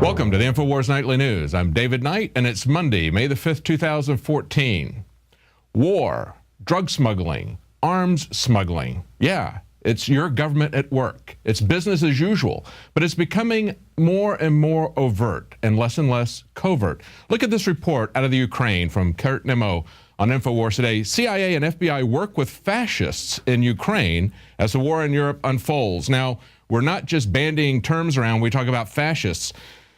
Welcome to the INFOWARS Nightly News. I'm David Knight, and it's Monday, May the 5th, 2014. War, drug smuggling, arms smuggling. Yeah, it's your government at work. It's business as usual, but it's becoming more and more overt and less covert. Look at this report out of the Ukraine from Kurt Nemo on INFOWARS today. CIA and FBI work with fascists in Ukraine as the war in Europe unfolds. Now, we're not just bandying terms around. We talk about fascists.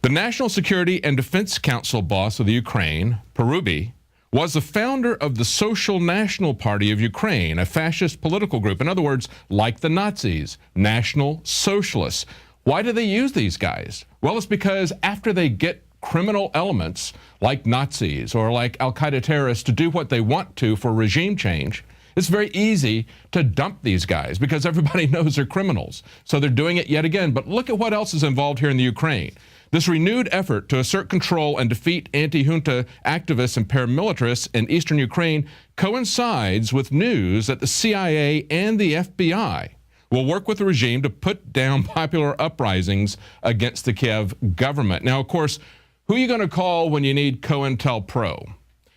The National Security and Defense Council boss of the Ukraine, Parubi, was the founder of the Social National Party of Ukraine, a fascist political group. In other words, like the Nazis, National Socialists. Why do they use these guys? Well, it's because after they get criminal elements like Nazis or like al-Qaeda terrorists to do what they want to for regime change, it's very easy to dump these guys because everybody knows they're criminals. So they're doing it yet again. But look at what else is involved here in the Ukraine. This renewed effort to assert control and defeat anti-junta activists and paramilitarists in eastern Ukraine coincides with news that the CIA and the FBI will work with the regime to put down popular uprisings against the Kiev government. Now, of course, who are you going to call when you need COINTELPRO?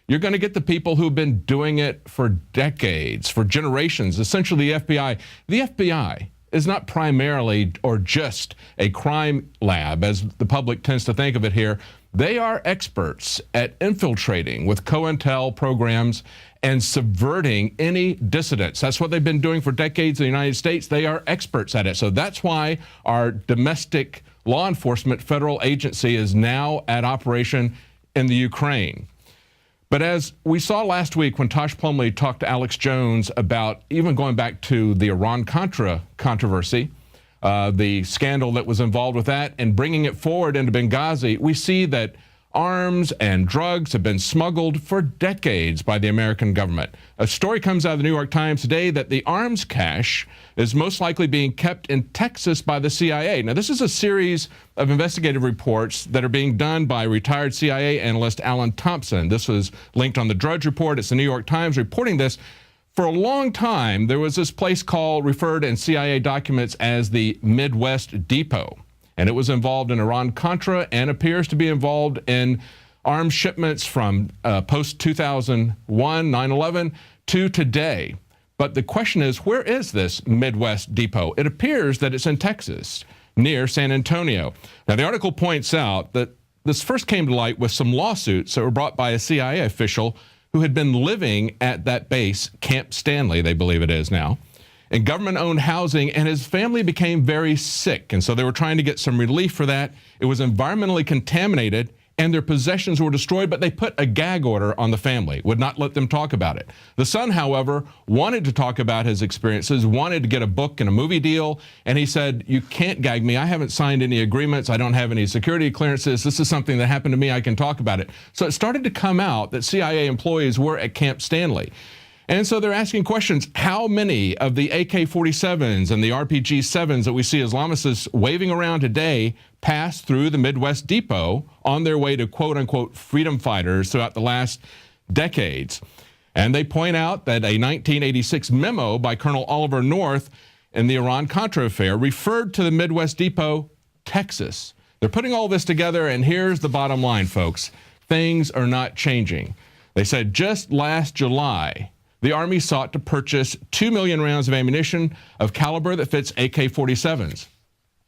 You're going to get the people who've been doing it for decades, for generations, essentially the FBI. The FBI is not primarily or just a crime lab, as the public tends to think of it here. They are experts at infiltrating with COINTEL programs and subverting any dissidents. That's what they've been doing for decades in the United States. They are experts at it. So that's why our domestic law enforcement federal agency is now at operation in the Ukraine. But as we saw last week when Tosh Plumlee talked to Alex Jones about even going back to the Iran-Contra controversy, the scandal that was involved with that, and bringing it forward into Benghazi, we see that arms and drugs have been smuggled for decades by the American government. A story comes out of the New York Times today that the arms cache is most likely being kept in Texas by the CIA. Now, this is a series of investigative reports that are being done by retired CIA analyst Alan Thompson. This was linked on the Drudge Report. It's the New York Times reporting this. For a long time, there was this place referred in CIA documents as the Midwest Depot. And it was involved in Iran-Contra and appears to be involved in arms shipments from post-2001, 9/11 to today. But the question is, where is this Midwest Depot? It appears that it's in Texas, near San Antonio. Now, the article points out that this first came to light with some lawsuits that were brought by a CIA official who had been living at that base, Camp Stanley, they believe it is now, in government-owned housing, and his family became very sick. And so they were trying to get some relief for that. It was environmentally contaminated, and their possessions were destroyed, but they put a gag order on the family, would not let them talk about it. The son, however, wanted to talk about his experiences, wanted to get a book and a movie deal, and he said, "You can't gag me. I haven't signed any agreements. I don't have any security clearances. This is something that happened to me. I can talk about it." So it started to come out that CIA employees were at Camp Stanley. And so they're asking questions. How many of the AK-47s and the RPG-7s that we see Islamists waving around today passed through the Midwest Depot on their way to quote-unquote freedom fighters throughout the last decades? And they point out that a 1986 memo by Colonel Oliver North in the Iran-Contra affair referred to the Midwest Depot, Texas. They're putting all this together, and here's the bottom line, folks. Things are not changing. They said just last July, the Army sought to purchase 2 million rounds of ammunition of caliber that fits AK-47s.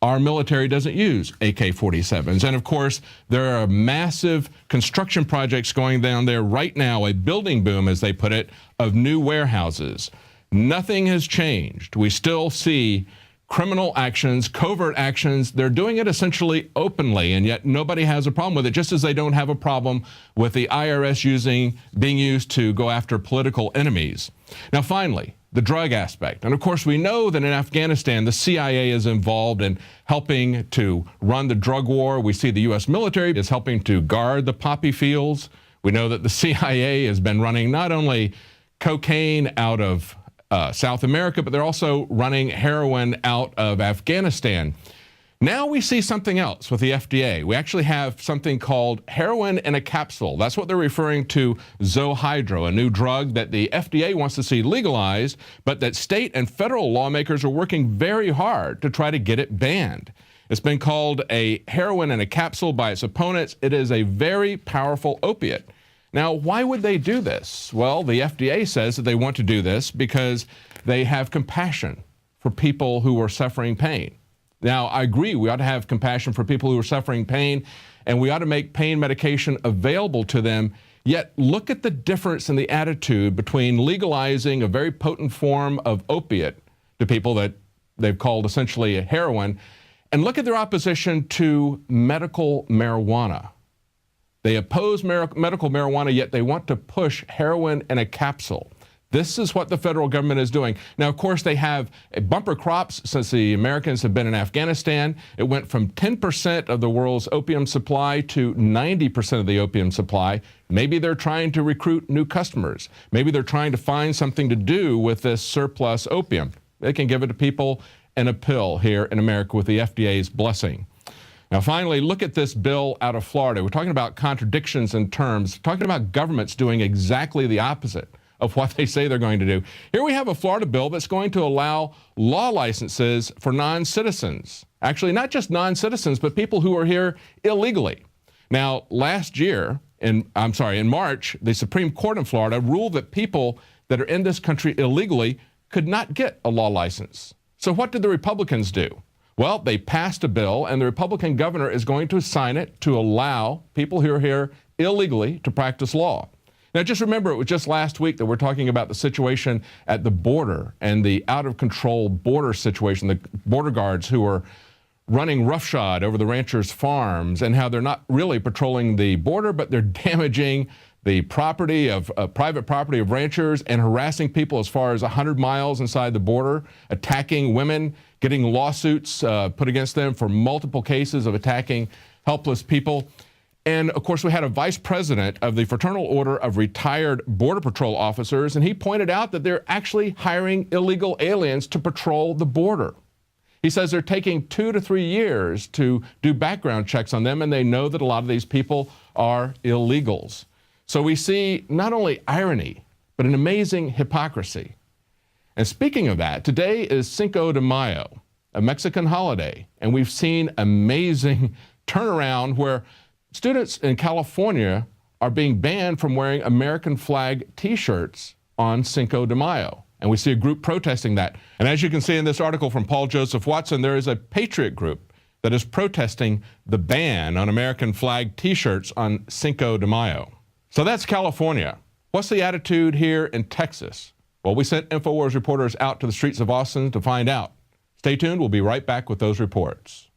Our military doesn't use AK-47s. And of course, there are massive construction projects going down there right now, a building boom, as they put it, of new warehouses. Nothing has changed. We still see criminal actions, covert actions. They're doing it essentially openly, and yet nobody has a problem with it, just as they don't have a problem with the IRS being used to go after political enemies. Now, finally, the drug aspect. And of course, we know that in Afghanistan, the CIA is involved in helping to run the drug war. We see the U.S. military is helping to guard the poppy fields. We know that the CIA has been running not only cocaine out of South America, but they're also running heroin out of Afghanistan. Now we see something else with the FDA. We actually have something called heroin in a capsule. That's what they're referring to, Zohydro, a new drug that the FDA wants to see legalized, but that state and federal lawmakers are working very hard to try to get it banned. It's been called a heroin in a capsule by its opponents. It is a very powerful opiate. Now, why would they do this? Well, the FDA says that they want to do this because they have compassion for people who are suffering pain. Now, I agree, we ought to have compassion for people who are suffering pain, and we ought to make pain medication available to them. Yet, look at the difference in the attitude between legalizing a very potent form of opiate to people that they've called essentially a heroin, and look at their opposition to medical marijuana. They oppose medical marijuana, yet they want to push heroin in a capsule. This is what the federal government is doing. Now, of course, they have bumper crops since the Americans have been in Afghanistan. It went from 10% of the world's opium supply to 90% of the opium supply. Maybe they're trying to recruit new customers. Maybe they're trying to find something to do with this surplus opium. They can give it to people in a pill here in America with the FDA's blessing. Now, finally, look at this bill out of Florida. We're talking about contradictions in terms, talking about governments doing exactly the opposite of what they say they're going to do. Here we have a Florida bill that's going to allow law licenses for non-citizens. Actually, not just non-citizens, but people who are here illegally. Now, last year, in March, the Supreme Court in Florida ruled that people that are in this country illegally could not get a law license. So what did the Republicans do? Well, they passed a bill, and the Republican governor is going to sign it to allow people who are here illegally to practice law. Now, just remember, it was just last week that we're talking about the situation at the border and the out-of-control border situation, the border guards who are running roughshod over the ranchers' farms, and how they're not really patrolling the border, but they're damaging the property of private property of ranchers and harassing people as far as 100 miles inside the border, attacking women, getting lawsuits put against them for multiple cases of attacking helpless people. And of course, we had a vice president of the Fraternal Order of Retired Border Patrol Officers, and he pointed out that they're actually hiring illegal aliens to patrol the border. He says they're taking 2 to 3 years to do background checks on them, and they know that a lot of these people are illegals. So we see not only irony, but an amazing hypocrisy. And speaking of that, today is Cinco de Mayo, a Mexican holiday, and we've seen amazing turnaround where students in California are being banned from wearing American flag T-shirts on Cinco de Mayo. And we see a group protesting that. And as you can see in this article from Paul Joseph Watson, there is a patriot group that is protesting the ban on American flag T-shirts on Cinco de Mayo. So that's California. What's the attitude here in Texas? Well, we sent INFOWARS reporters out to the streets of Austin to find out. Stay tuned. We'll be right back with those reports.